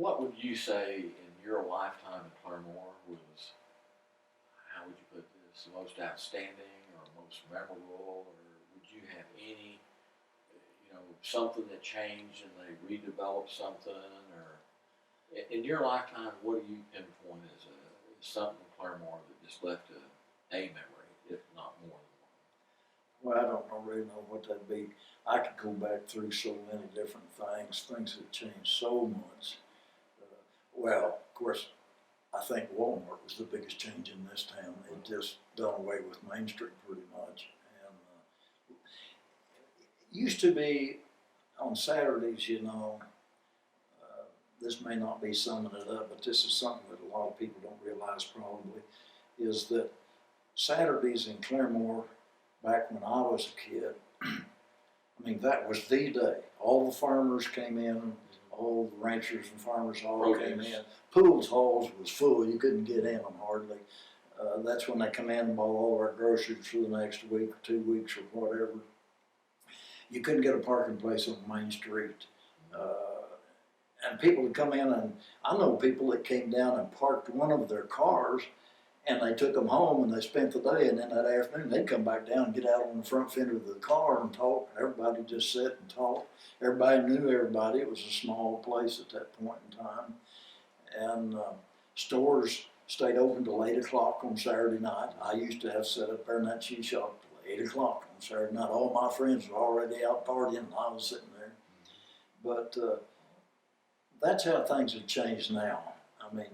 What would you say in your lifetime in Claremore was, how would you put this, the most outstanding or most memorable, or would you have any, something that changed and they redeveloped something, or in your lifetime, what do you pinpoint as something in Claremore that just left a memory, if not more than Well, I don't really know what that'd be. I could go back through so many different things have changed so much. Well, of course, I think Walmart was the biggest change in this town. It just done away with Main Street pretty much. And it used to be on Saturdays, this may not be summing it up, but this is something that a lot of people don't realize probably, is that Saturdays in Claremore, back when I was a kid, I mean, that was the day. All the farmers came in, all the ranchers and farmers all came in. Pools halls was full, you couldn't get in them hardly. That's when they come in and bought all of our groceries for the next week or 2 weeks or whatever. You couldn't get a parking place on Main Street. And people would come in, and I know people that came down and parked one of their cars, and they took them home and they spent the day, and then that afternoon they'd come back down and get out on the front fender of the car and talk. Everybody just sit and talk. Everybody knew everybody. It was a small place at that point in time. And stores stayed open till 8 o'clock on Saturday night. I used to have set up there in that cheese shop till 8 o'clock on Saturday night. All my friends were already out partying and I was sitting there. But that's how things have changed now. I mean,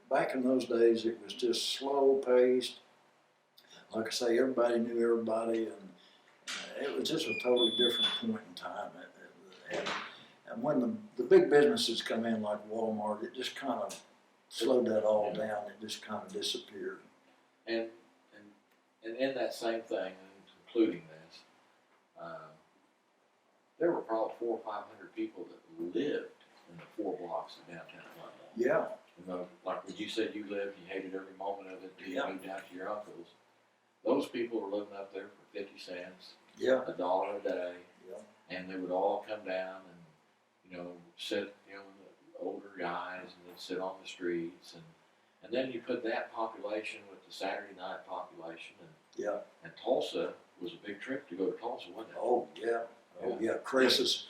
back in those days, it was just slow paced. Like I say, everybody knew everybody, and it was just a totally different point in time. And when the big businesses come in like Walmart, it just kind of slowed that all down. It just kind of disappeared. And in that same thing, and concluding this, there were probably 400 or 500 people that lived in the 4 blocks of downtown Claremore. Yeah. Like when you said you lived, you hated every moment of it till you Yeah. moved out to your uncle's. Those people were living up there for 50 cents, Yeah. $1 a day, Yeah. and they would all come down and, sit, the older guys, and they'd sit on the streets, and then you put that population with the Saturday night population, Yeah. and Tulsa was a big trip to go to Tulsa, wasn't it? Oh, yeah. Oh, yeah. Chris's.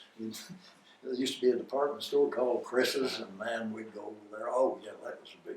There used to be a department store called Chris's, and man, we'd go over there. Oh, yeah, that was a big